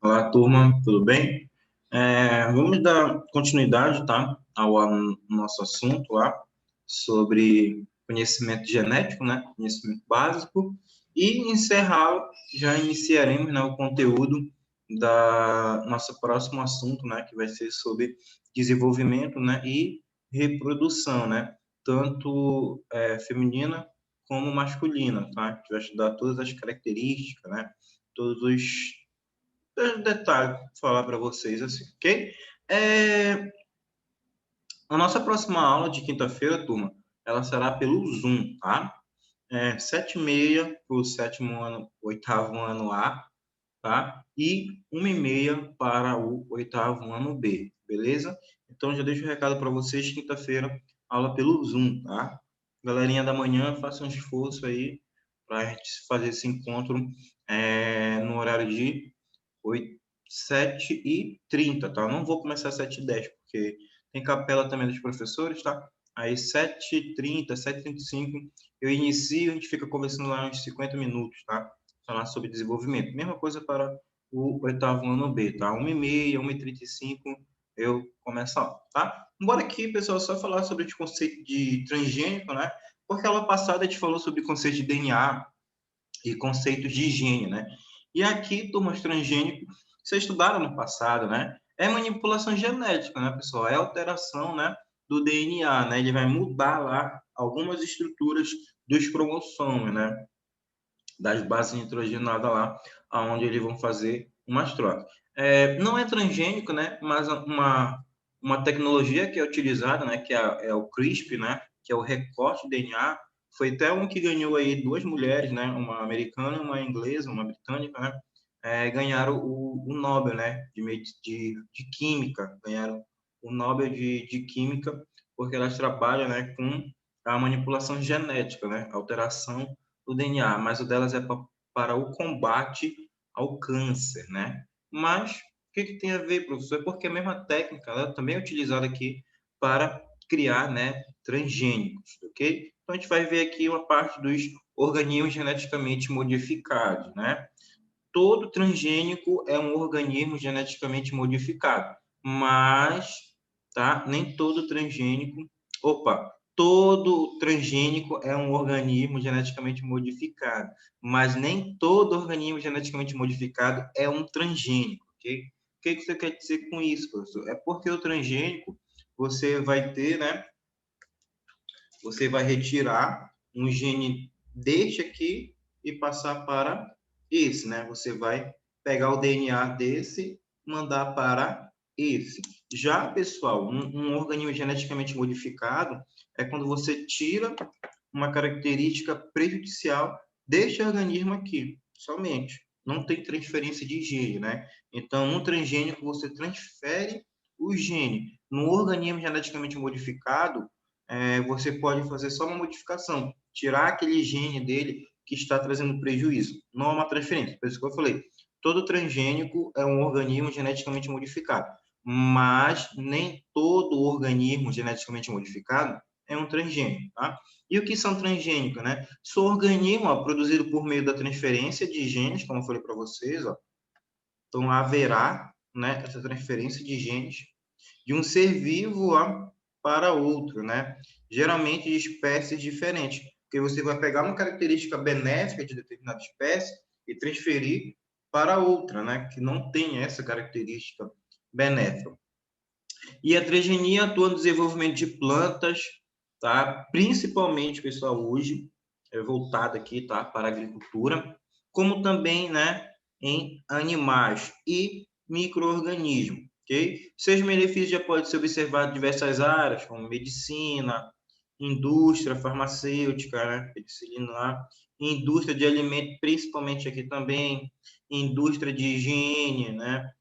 Olá, turma, tudo bem? Vamos dar continuidade, tá, ao nosso assunto lá sobre conhecimento genético, né, conhecimento básico, e encerrar, já iniciaremos, né, o conteúdo da nosso próximo assunto, né, que vai ser sobre desenvolvimento, né, e reprodução, né, tanto feminina como masculina, tá? Que vai estudar todas as características, né, todos os detalhe falar para vocês assim, ok? A nossa próxima aula de quinta-feira, turma, ela será pelo Zoom, tá? 7h30 para o sétimo ano, oitavo ano A, tá? E 1h30 para o oitavo ano B, beleza? Então, já deixo o recado para vocês, quinta-feira, aula pelo Zoom, tá? Galerinha da manhã, faça um esforço aí para a gente fazer esse encontro no horário de 7h30, tá? Não vou começar às 7h10, porque tem capela também dos professores, tá? Aí 7h30, 7h35, eu inicio, a gente fica conversando lá uns 50 minutos, tá? Falar sobre desenvolvimento. Mesma coisa para o oitavo ano B, tá? 1h30, 1h35, eu começo a aula, tá? Bora aqui, pessoal, só falar sobre o conceito de transgênico, né? Porque aula passada a gente falou sobre o conceito de DNA e conceitos de higiene, né? E aqui, turmas transgênico, vocês estudaram no passado, né? É manipulação genética, né, pessoal? É alteração, né, do DNA, né? Ele vai mudar lá algumas estruturas dos cromossomos, né? Das bases nitrogenadas lá, aonde eles vão fazer umas trocas. Não é transgênico, né? Mas uma tecnologia que é utilizada, né? Que é o CRISPR, né? Que é o recorte de DNA. Foi até um que ganhou aí duas mulheres, né? Uma americana e uma inglesa, uma britânica, né? Ganharam o Nobel, né? De Química. Ganharam o Nobel de Química porque elas trabalham, né? Com a manipulação genética, né? Alteração do DNA, mas o delas é para o combate ao câncer, né? Mas o que tem a ver, professor? É porque a mesma técnica ela também é utilizada aqui para criar, né, transgênicos, ok? Então a gente vai ver aqui uma parte dos organismos geneticamente modificados, né? Todo transgênico é um organismo geneticamente modificado, mas, tá? Nem todo transgênico, todo transgênico é um organismo geneticamente modificado, mas nem todo organismo geneticamente modificado é um transgênico, ok? O que você quer dizer com isso, professor? É porque o transgênico, você vai ter, né? Você vai retirar um gene deste aqui e passar para esse, né? Você vai pegar o DNA desse, mandar para esse. Já, pessoal, um organismo geneticamente modificado é quando você tira uma característica prejudicial deste organismo aqui, somente. Não tem transferência de gene, né? Então, no transgênico, você transfere o gene. No organismo geneticamente modificado, você pode fazer só uma modificação, tirar aquele gene dele que está trazendo prejuízo. Não é uma transferência, por isso que eu falei. Todo transgênico é um organismo geneticamente modificado, mas nem todo organismo geneticamente modificado é um transgênico, tá? E o que são transgênicos, né? São organismos produzidos por meio da transferência de genes, como eu falei para vocês, ó. Então, haverá, né, essa transferência de genes de um ser vivo para outro, né? Geralmente de espécies diferentes, porque você vai pegar uma característica benéfica de determinada espécie e transferir para outra, né? Que não tem essa característica benéfica. E a transgenia atua no desenvolvimento de plantas, tá? Principalmente, pessoal, hoje é voltado aqui, tá? Para a agricultura, como também, né? Em animais e micro-organismos, ok? Seus benefícios já podem ser observados em diversas áreas, como medicina, indústria farmacêutica, né? Penicilina lá, indústria de alimento, principalmente aqui também, indústria de higiene, né?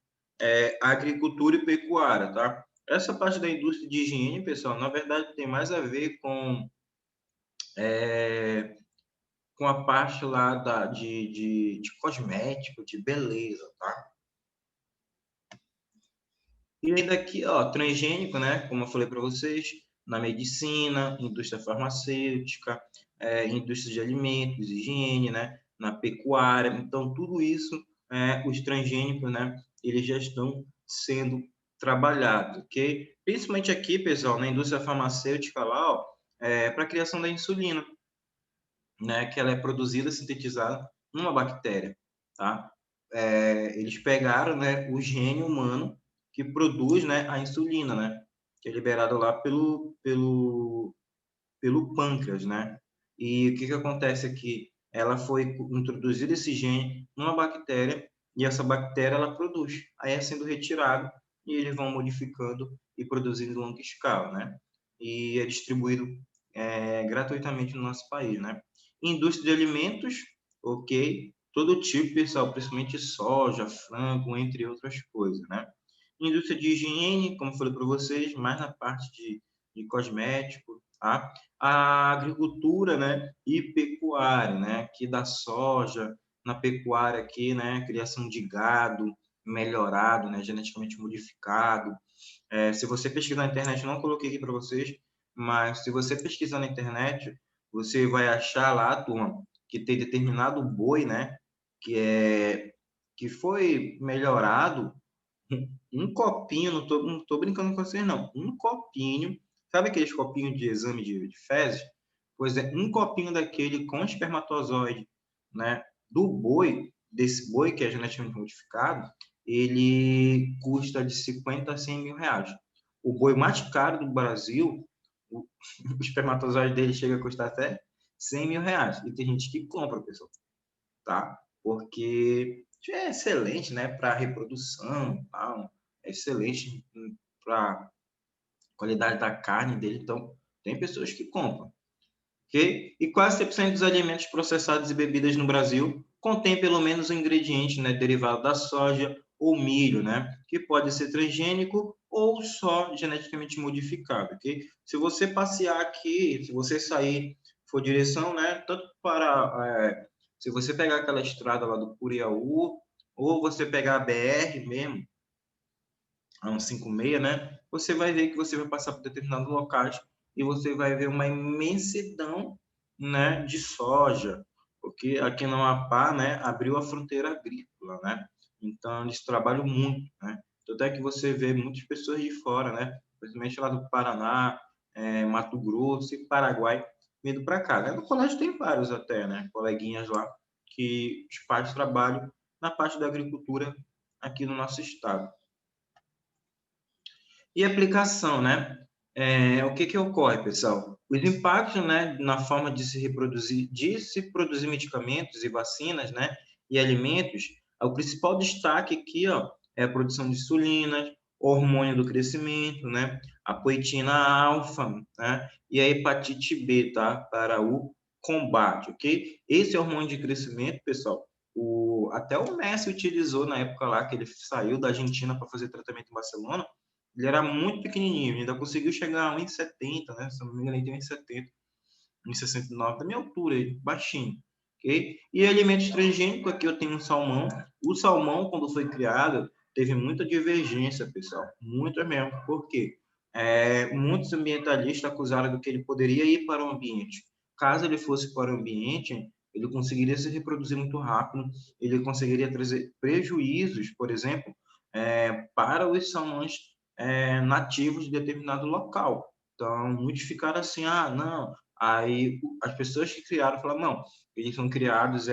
Agricultura e pecuária, tá? Essa parte da indústria de higiene, pessoal, na verdade tem mais a ver com a parte lá de cosmético, de beleza, tá? E ainda aqui, ó, transgênico, né? Como eu falei para vocês, na medicina, indústria farmacêutica, indústria de alimentos, higiene, né? na pecuária. Então, tudo isso, os transgênicos, né, eles já estão sendo trabalhados, ok? Principalmente aqui, pessoal, na indústria farmacêutica lá, ó, para a criação da insulina, né, que ela é produzida, sintetizada numa bactéria, tá? Eles pegaram, né, o gene humano que produz, né, a insulina, né, que é liberado lá pelo pâncreas, né? E o que que acontece aqui? Ela foi introduzida esse gene numa bactéria e essa bactéria ela produz. Aí é sendo retirado e eles vão modificando e produzindo em longa escala, né? E é distribuído gratuitamente no nosso país, né? Indústria de alimentos, ok? Todo tipo, pessoal, principalmente soja, frango, entre outras coisas, né? Indústria de higiene, como falei para vocês, mais na parte de cosmético, tá? A agricultura, né, e pecuária, né, aqui da soja, na pecuária aqui, né, criação de gado melhorado, né, geneticamente modificado. Se você pesquisar na internet, não coloquei aqui para vocês, mas se você pesquisar na internet, você vai achar lá, turma, que tem determinado boi, né, que foi melhorado um copinho, não tô brincando com vocês, não. Um copinho, sabe aqueles copinhos de exame de fezes? Pois é, um copinho daquele com espermatozoide, né, do boi, desse boi que é geneticamente modificado, ele custa de 50 a 100 mil reais. O boi mais caro do Brasil, o, o espermatozoide dele chega a custar até 100 mil reais. E tem gente que compra, pessoal, tá? Porque é excelente, né, para reprodução, tá? É excelente para a qualidade da carne dele, então tem pessoas que compram, ok? E quase 100% dos alimentos processados e bebidas no Brasil contém pelo menos um ingrediente, né, derivado da soja ou milho, né, que pode ser transgênico ou só geneticamente modificado, ok? Se você passear aqui, se você sair, for direção, né, tanto para se você pegar aquela estrada lá do Curiaú, ou você pegar a BR mesmo, a 156, né? Você vai ver que você vai passar por determinados locais e você vai ver uma imensidão, né, de soja, porque aqui no Amapá, né, abriu a fronteira agrícola, né? Então eles trabalham muito, né? Tanto é que você vê muitas pessoas de fora, né? Principalmente lá do Paraná, Mato Grosso e Paraguai vindo para cá, né? No colégio tem vários até, né? Coleguinhas lá que os pais trabalham na parte da agricultura aqui no nosso estado. E aplicação, né? O que que ocorre, pessoal? Os impactos, né, na forma de se produzir medicamentos e vacinas, né, e alimentos, o principal destaque aqui, ó, é a produção de insulina, hormônio do crescimento, né, a poetina alfa, né, e a hepatite B, tá, para o combate, ok? Esse hormônio de crescimento, pessoal, até o Messi utilizou na época lá que ele saiu da Argentina para fazer tratamento em Barcelona. Ele era muito pequenininho, ainda conseguiu chegar a 1,70, né? Se não me engano, ele tem 1,70, 1,69, da minha altura, baixinho. Okay? E alimentos transgênicos, aqui eu tenho um salmão. O salmão, quando foi criado, teve muita divergência, pessoal. Muita mesmo. Por quê? Muitos ambientalistas acusaram de que ele poderia ir para o ambiente. Caso ele fosse para o ambiente, ele conseguiria se reproduzir muito rápido, ele conseguiria trazer prejuízos, por exemplo, para os salmões nativos de determinado local. Então, muitos ficaram assim, não. Aí as pessoas que criaram falaram, não, eles são criados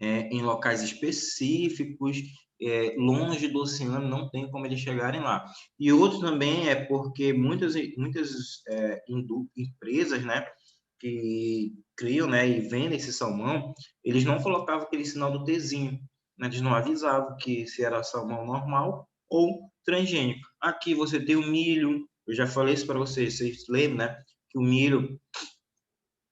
em locais específicos, longe do oceano, não tem como eles chegarem lá. E outro também é porque muitas empresas, né, que criam, né, e vendem esse salmão, eles não colocavam aquele sinal do Tzinho, né, eles não avisavam que se era salmão normal ou transgênico. Aqui você tem o milho, eu já falei isso para vocês lembram, né, que o milho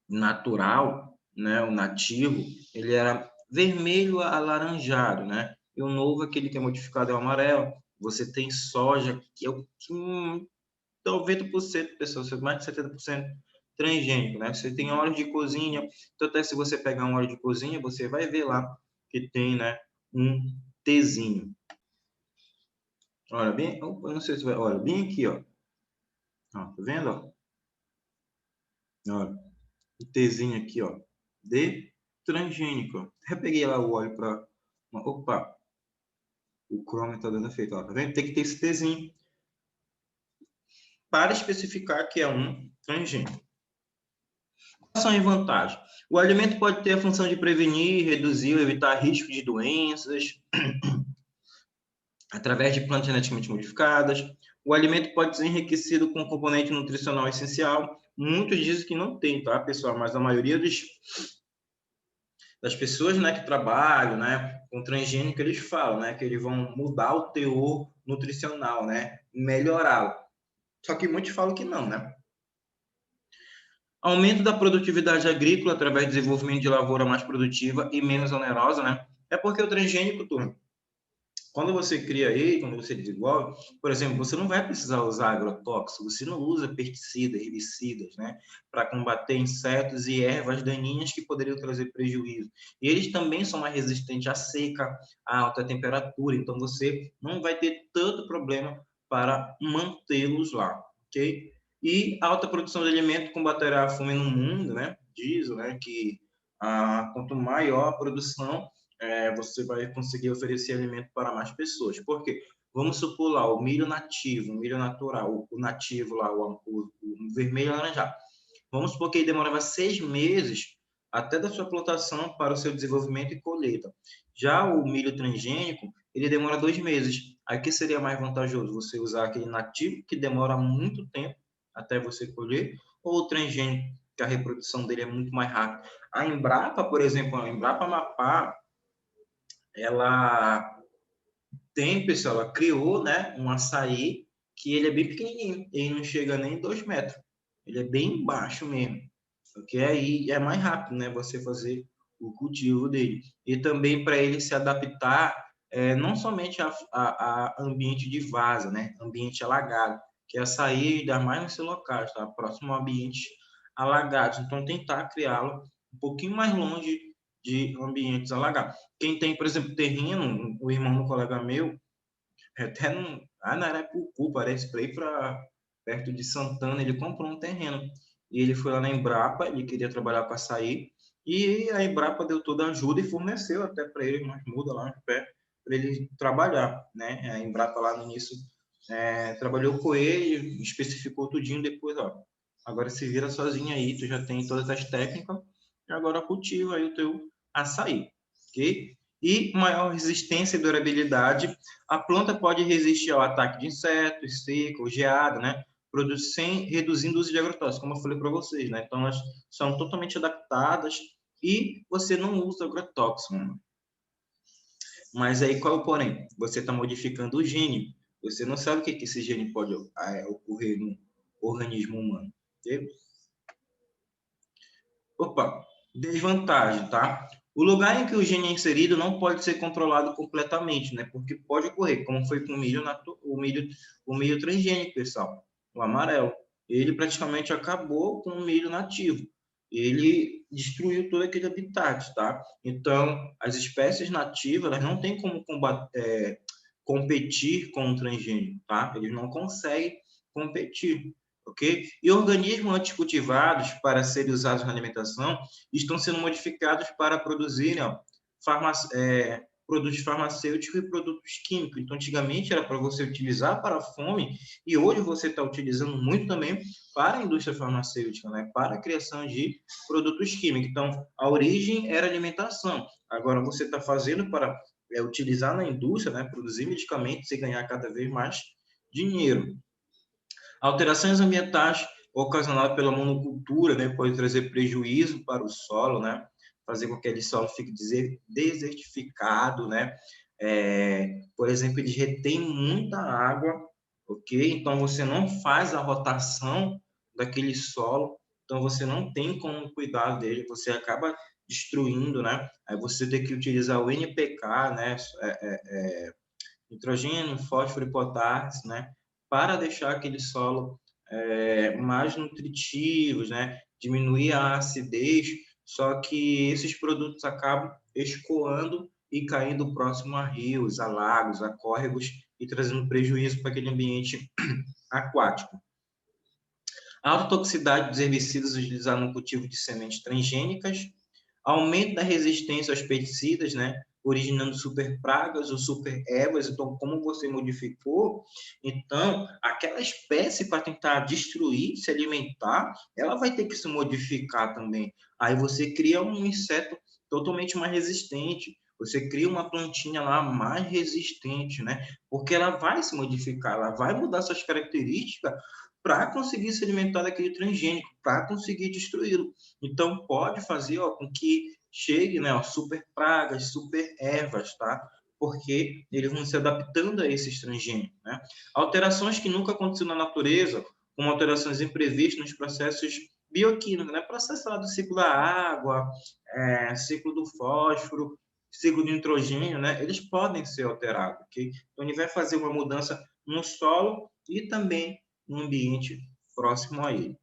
natural, né, o nativo, ele era vermelho alaranjado, né? E o novo, aquele que é modificado, é o amarelo. Você tem soja, que é o que 90%, pessoal, mais de 70% transgênico, né? Você tem óleo de cozinha, então até se você pegar um óleo de cozinha, você vai ver lá que tem, né, um Tzinho. Olha bem, eu não sei se vai, olha bem aqui, ó. Ó, tá vendo, ó? Olha, o Tzinho aqui, ó. de transgênico. Eu peguei lá o óleo para... Opa, o Chrome está dando efeito, ó, tá vendo? Tem que ter esse Tzinho para especificar que é um transgênico. Quais são as vantagens? O alimento pode ter a função de prevenir, reduzir ou evitar risco de doenças através de plantas geneticamente modificadas. O alimento pode ser enriquecido com componente nutricional essencial. Muitos dizem que não tem, tá, pessoal? Mas a maioria das pessoas, né, que trabalham, né, com transgênico, eles falam, né, que eles vão mudar o teor nutricional, né, melhorá-lo. Só que muitos falam que não, né? Aumento da produtividade agrícola através do desenvolvimento de lavoura mais produtiva e menos onerosa, né? É porque o transgênico, turma, quando você cria ele, quando você desenvolve, por exemplo, você não vai precisar usar agrotóxicos, você não usa pesticidas, herbicidas, né, para combater insetos e ervas daninhas que poderiam trazer prejuízo. E eles também são mais resistentes à seca, à alta temperatura, então você não vai ter tanto problema para mantê-los lá, ok? E alta produção de alimento combaterá a fome no mundo, né? Diz, né, que quanto maior a produção, você vai conseguir oferecer alimento para mais pessoas. Por quê? Vamos supor lá, o milho nativo, o milho natural, o nativo lá, o vermelho alaranjado. Vamos supor que ele demorava 6 meses até da sua plantação para o seu desenvolvimento e colheita. Já o milho transgênico, ele demora 2 meses. Aqui seria mais vantajoso você usar aquele nativo, que demora muito tempo até você colher, ou o transgênico, que a reprodução dele é muito mais rápida. A Embrapa, por exemplo, a Embrapa Amapá, ela tem, pessoal, ela criou, né, um açaí que ele é bem pequenininho, ele não chega nem 2 metros, ele é bem baixo mesmo, porque aí é mais rápido, né, você fazer o cultivo dele. E também para ele se adaptar, não somente a ambiente de vaza, né, ambiente alagado, que é açaí ainda mais nesses locais, tá, próximo a ambientes alagados, então tentar criá-lo um pouquinho mais longe de ambientes alagados. Quem tem, por exemplo, terreno, o irmão do colega meu, até não, na Arapucu, parece, para ir para perto de Santana, ele comprou um terreno. E ele foi lá na Embrapa, ele queria trabalhar com açaí, e a Embrapa deu toda a ajuda e forneceu até para ele umas mudas lá no pé, para ele trabalhar, né? A Embrapa lá no início trabalhou com ele, especificou tudinho, depois, ó, agora se vira sozinho aí, tu já tem todas as técnicas, e agora cultiva aí o teu açaí, ok? E maior resistência e durabilidade, a planta pode resistir ao ataque de insetos, seca, geada, né? Reduzindo o uso de agrotóxicos, como eu falei para vocês, né? Então, elas são totalmente adaptadas e você não usa agrotóxico, mano. Mas aí qual é o porém? Você está modificando o gene. Você não sabe o que esse gene pode ocorrer no organismo humano. Okay? Opa, desvantagem, tá? O lugar em que o gene é inserido não pode ser controlado completamente, né? Porque pode ocorrer, como foi com o milho transgênico, pessoal, o amarelo. Ele praticamente acabou com o milho nativo. Ele destruiu todo aquele habitat, tá? Então, as espécies nativas, elas não têm como competir com o transgênico, tá? Eles não conseguem competir. Ok? E organismos anticultivados para serem usados na alimentação estão sendo modificados para produzirem produtos farmacêuticos e produtos químicos. Então, antigamente era para você utilizar para a fome e hoje você está utilizando muito também para a indústria farmacêutica, né? Para a criação de produtos químicos. Então, a origem era alimentação. Agora você está fazendo para utilizar na indústria, né? Produzir medicamentos e ganhar cada vez mais dinheiro. Alterações ambientais ocasionadas pela monocultura, né, pode trazer prejuízo para o solo, né, fazer com que aquele solo fique desertificado, né, por exemplo, ele retém muita água, ok? Então você não faz a rotação daquele solo, então você não tem como cuidar dele, você acaba destruindo, né? Aí você tem que utilizar o NPK, né, nitrogênio, fósforo e potássio, né, para deixar aquele solo mais nutritivos, né, diminuir a acidez, só que esses produtos acabam escoando e caindo próximo a rios, a lagos, a córregos e trazendo prejuízo para aquele ambiente aquático. A alta toxicidade dos herbicidas utilizados no cultivo de sementes transgênicas, aumento da resistência aos pesticidas, né? Originando super pragas ou super ervas. Então, como você modificou, então aquela espécie para tentar destruir, se alimentar, ela vai ter que se modificar também. Aí você cria um inseto totalmente mais resistente. Você cria uma plantinha lá mais resistente, né? Porque ela vai se modificar, ela vai mudar suas características para conseguir se alimentar daquele transgênico, para conseguir destruí-lo. Então, pode fazer com que chegue, né, super pragas, super ervas, tá? Porque eles vão se adaptando a esses transgênicos, né? Alterações que nunca aconteceram na natureza, como alterações imprevistas nos processos bioquímicos, né? Processo lá do ciclo da água, ciclo do fósforo, ciclo de nitrogênio, né? Eles podem ser alterados, ok? Então, ele vai fazer uma mudança no solo e também no ambiente próximo a ele.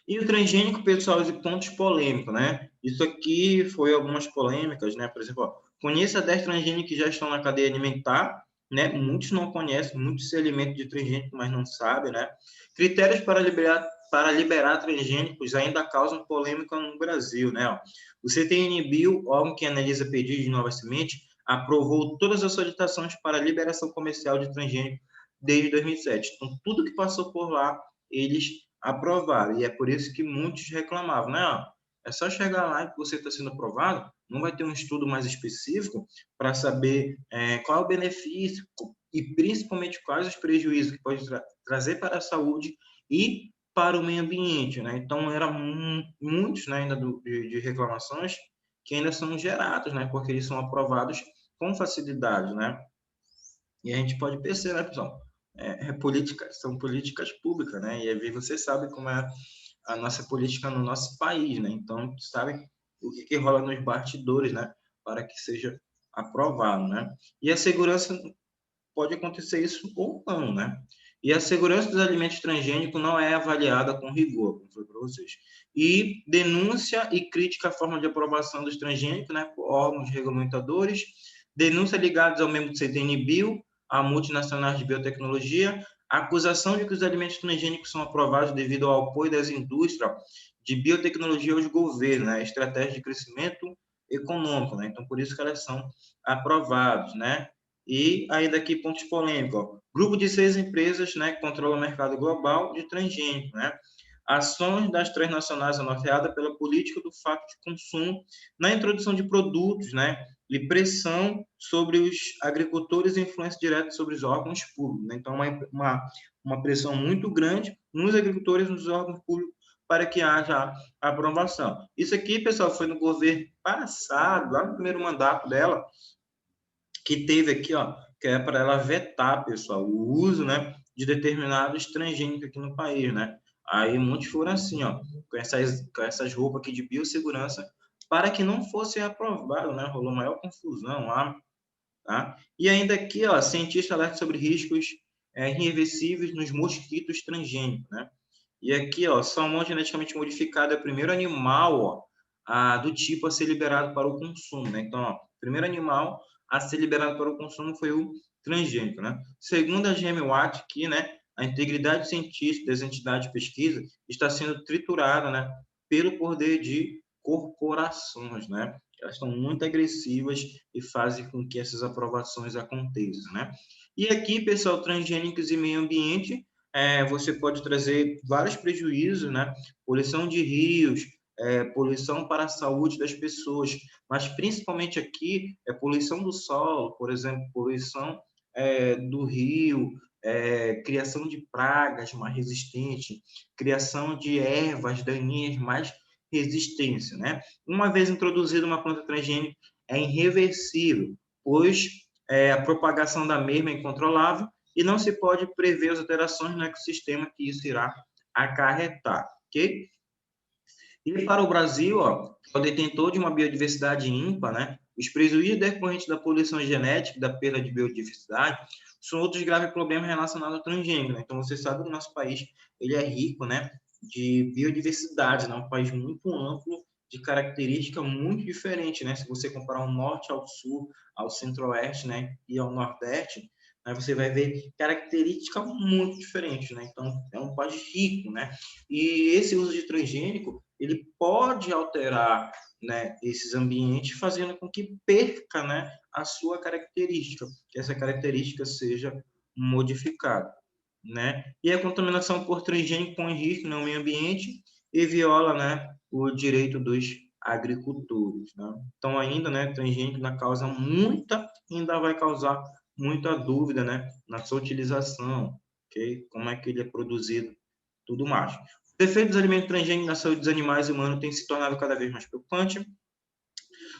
E o transgênico, pessoal, de pontos polêmicos, né? Isso aqui foi algumas polêmicas, né? Por exemplo, conheça 10 transgênicos que já estão na cadeia alimentar, né? Muitos não conhecem, muitos se alimentam de transgênico, mas não sabem, né? Critérios para liberar transgênicos ainda causam polêmica no Brasil, né? O CTN-Bio, órgão que analisa pedidos de novas sementes, aprovou todas as solicitações para liberação comercial de transgênico desde 2007. Então, tudo que passou por lá, eles aprovaram. E é por isso que muitos reclamavam, né? É só chegar lá que você está sendo aprovado, não vai ter um estudo mais específico para saber qual é o benefício e principalmente quais os prejuízos que pode trazer para a saúde e para o meio ambiente, né? Então, eram muitos, né, ainda de reclamações que ainda são gerados, né? Porque eles são aprovados com facilidade, né? E a gente pode perceber, né, pessoal? São políticas públicas, né? E aí você sabe como é a nossa política no nosso país, né? Então, sabe o que rola nos bastidores, né? Para que seja aprovado, né? E a segurança pode acontecer isso ou não, né? E a segurança dos alimentos transgênicos não é avaliada com rigor, como foi para vocês. E denúncia e crítica à forma de aprovação dos transgênicos, né, por órgãos regulamentadores, denúncia ligadas ao membro do CTN-Bio, a multinacionais de biotecnologia, acusação de que os alimentos transgênicos são aprovados devido ao apoio das indústrias de biotecnologia aos governos, né, estratégia de crescimento econômico, né? Então, por isso que elas são aprovados, né? E ainda aqui pontos polêmicos. Ó. Grupo de 6 empresas, né, que controla o mercado global de transgênico, né? Ações das transnacionais norteadas pela política do fato de consumo na introdução de produtos, né? E pressão sobre os agricultores e influência direta sobre os órgãos públicos. Né? Então, uma pressão muito grande nos agricultores e nos órgãos públicos para que haja aprovação. Isso aqui, pessoal, foi no governo passado, lá no primeiro mandato dela, que teve aqui, ó, que é para ela vetar, pessoal, o uso, né, de determinados transgênicos aqui no país, né? Aí muitos foram assim, ó, com essas roupas aqui de biossegurança, para que não fosse aprovado, né? Rolou maior confusão lá, tá? E ainda aqui, ó, cientista alerta sobre riscos irreversíveis nos mosquitos transgênicos, né? E aqui, ó, salmão geneticamente modificado é o primeiro animal, ó, do tipo a ser liberado para o consumo, né? Então, ó, o primeiro animal a ser liberado para o consumo foi o transgênico, né? Segundo a GMWAT aqui, né, a integridade científica das entidades de pesquisa está sendo triturada, né, pelo poder de corporações, né? Elas estão muito agressivas e fazem com que essas aprovações aconteçam, né? E aqui, pessoal, transgênicos e meio ambiente, você pode trazer vários prejuízos, né? Poluição de rios, poluição para a saúde das pessoas, mas principalmente aqui é poluição do solo, por exemplo, poluição do rio, criação de pragas mais resistentes, criação de ervas daninhas mais resistentes, né? Uma vez introduzida uma planta transgênica, é irreversível, pois a propagação da mesma é incontrolável e não se pode prever as alterações no ecossistema que isso irá acarretar, ok? E para o Brasil, ó, que é o detentor de uma biodiversidade ímpar, né, os prejuízos decorrentes da poluição genética e da perda de biodiversidade são outros graves problemas relacionados ao transgênero. Né? Então, você sabe que o nosso país ele é rico, né, de biodiversidade, né, um país muito amplo, de características muito diferentes, né? Se você comparar o norte ao sul, ao centro-oeste, né, e ao nordeste, né, você vai ver características muito diferentes, né? Então, é um país rico, né? E esse uso de transgênico ele pode alterar, né, esses ambientes, fazendo com que perca, né, a sua característica, que essa característica seja modificada, né? E a contaminação por transgênico põe em risco no meio ambiente e viola, né, o direito dos agricultores, né? Então, ainda, né, transgênico ainda vai causar muita dúvida, né, na sua utilização, ok? Como é que ele é produzido, tudo mais. O efeito dos alimentos transgênicos na saúde dos animais e humanos tem se tornado cada vez mais preocupante.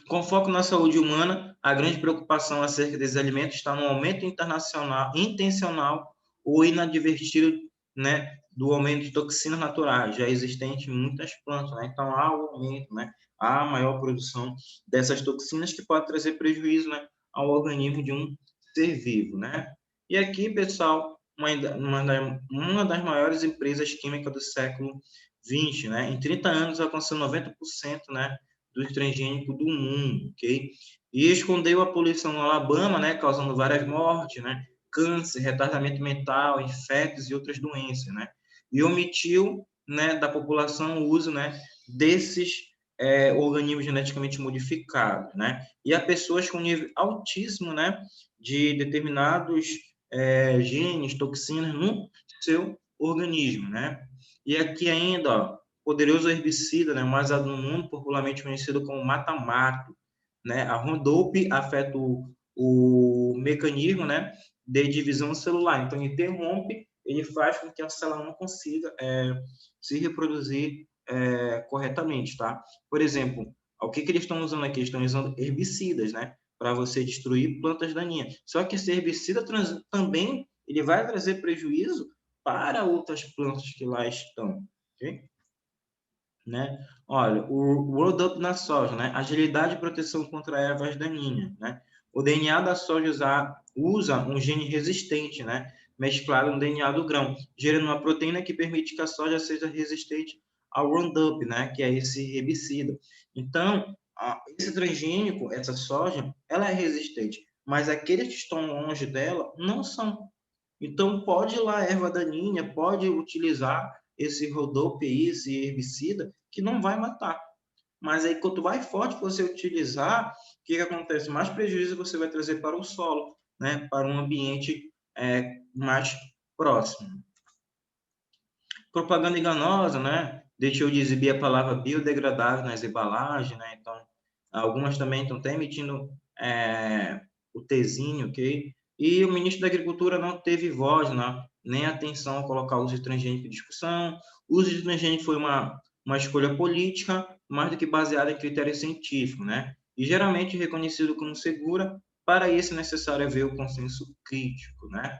Com foco na saúde humana, a grande preocupação acerca desses alimentos está no aumento internacional, intencional ou inadvertido, né, do aumento de toxinas naturais já existentes em muitas plantas, né? Então há o aumento, né, há a maior produção dessas toxinas que pode trazer prejuízo, né, ao organismo de um ser vivo, né? E aqui, pessoal, uma das maiores empresas químicas do século XX, né? Em 30 anos alcançou 90%, né, do transgênico do mundo, ok? E escondeu a poluição no Alabama, né, causando várias mortes, né, câncer, retardamento mental, infectos e outras doenças, né? E omitiu, né, da população o uso, né, desses organismos geneticamente modificados, né? E há pessoas com nível altíssimo, né, de determinados genes, toxinas no seu organismo, né? E aqui ainda, ó, poderoso herbicida, né, mais usado no mundo, popularmente conhecido como mata-mato, né? A Roundup afeta o mecanismo, né, de divisão celular. Então, ele interrompe, ele faz com que a célula não consiga se reproduzir corretamente, tá? Por exemplo, o que eles estão usando aqui? Eles estão usando herbicidas, né, para você destruir plantas daninhas. Só que esse herbicida também ele vai trazer prejuízo para outras plantas que lá estão, ok? Né? Olha, o Roundup na soja, né? Agilidade e proteção contra ervas daninhas, né? O DNA da soja usa um gene resistente, né, mesclado no DNA do grão, gerando uma proteína que permite que a soja seja resistente ao Roundup, né, que é esse herbicida. Então, esse transgênico, essa soja, ela é resistente, mas aqueles que estão longe dela não são. Então, pode ir lá a erva daninha, pode utilizar esse Roundup, esse herbicida, que não vai matar. Mas aí, quanto mais forte você utilizar, o que acontece? Mais prejuízo você vai trazer para o solo, né? Para um ambiente mais próximo. Propaganda enganosa, né? Deixou de exibir a palavra biodegradável nas embalagens, né? Então, algumas também estão até emitindo o Tzinho, ok? E o ministro da Agricultura não teve voz, né? Nem atenção a colocar o uso de transgênico em discussão. O uso de transgênico foi uma escolha política, mais do que baseada em critérios científicos, né? E geralmente reconhecido como segura, para isso é necessário haver o consenso crítico, né?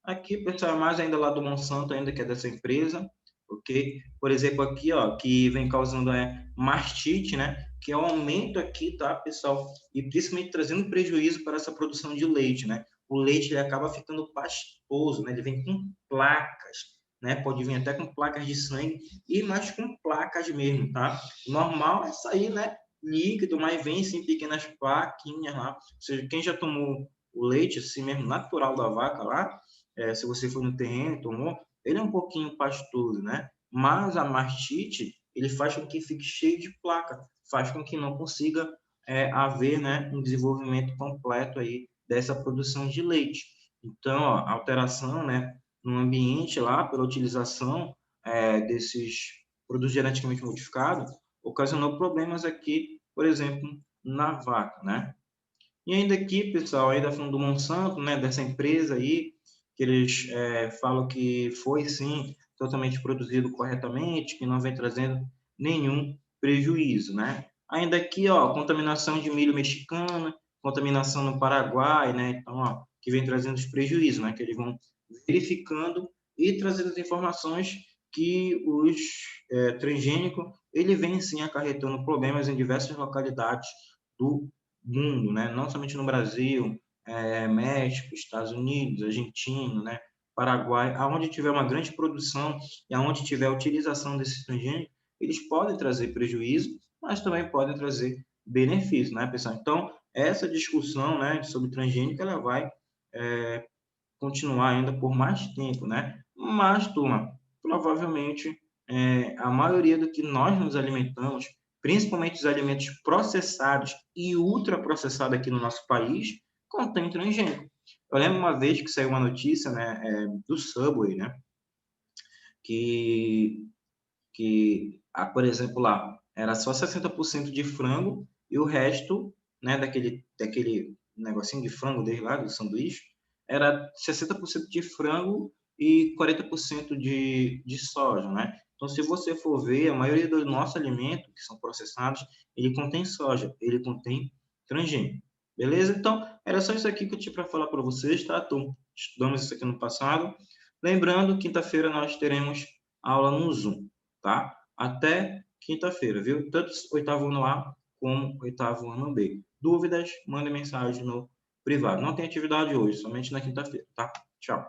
Aqui, pessoal, é mais ainda lá do Monsanto, ainda que é dessa empresa, ok? Por exemplo, aqui, ó, que vem causando mastite, né? Que é um aumento aqui, tá, pessoal? E principalmente trazendo prejuízo para essa produção de leite, né? O leite, ele acaba ficando pastoso, né? Ele vem com placas, né? Pode vir até com placas de sangue e mais com placas mesmo, tá? Normal é sair, né, líquido, mas vem sim pequenas plaquinhas lá. Ou seja, quem já tomou o leite, assim mesmo, natural da vaca lá, se você for no terreno, tomou, ele é um pouquinho pastoso, né? Mas a mastite, ele faz com que fique cheio de placa, faz com que não consiga haver, né, um desenvolvimento completo aí dessa produção de leite. Então, ó, alteração, né, no ambiente lá, pela utilização desses produtos geneticamente modificados, ocasionou problemas aqui, por exemplo, na vaca, né? E ainda aqui, pessoal, ainda falando do Monsanto, né, dessa empresa aí, que eles falam que foi, sim, totalmente produzido corretamente, que não vem trazendo nenhum prejuízo, né? Ainda aqui, ó, contaminação de milho mexicano, contaminação no Paraguai, né? Então, ó, que vem trazendo os prejuízos, né? Que eles vão verificando e trazendo as informações que os transgênicos, ele vem, sim, acarretando problemas em diversas localidades do mundo, né? Não somente no Brasil, México, Estados Unidos, Argentina, né? Paraguai, aonde tiver uma grande produção e aonde tiver utilização desses transgênicos, eles podem trazer prejuízo, mas também podem trazer benefício, né, pessoal? Então, essa discussão, né, sobre transgênico, ela vai continuar ainda por mais tempo, né? Mas, turma, provavelmente a maioria do que nós nos alimentamos, principalmente os alimentos processados e ultraprocessados aqui no nosso país, contém transgênico. Eu lembro uma vez que saiu uma notícia, né, do Subway, né, por exemplo, lá era só 60% de frango e o resto, né, daquele negocinho de frango desde lá, do sanduíche, era 60% de frango e 40% de soja, né? Então, se você for ver, a maioria dos nossos alimentos que são processados, ele contém soja, ele contém transgênico. Beleza? Então, era só isso aqui que eu tinha para falar para vocês, tá? Então, estudamos isso aqui no passado. Lembrando, quinta-feira nós teremos aula no Zoom, tá? Até quinta-feira, viu? Tanto oitavo ano A como oitavo ano B. Dúvidas, mande mensagem no privado. Não tem atividade hoje, somente na quinta-feira, tá? Tchau.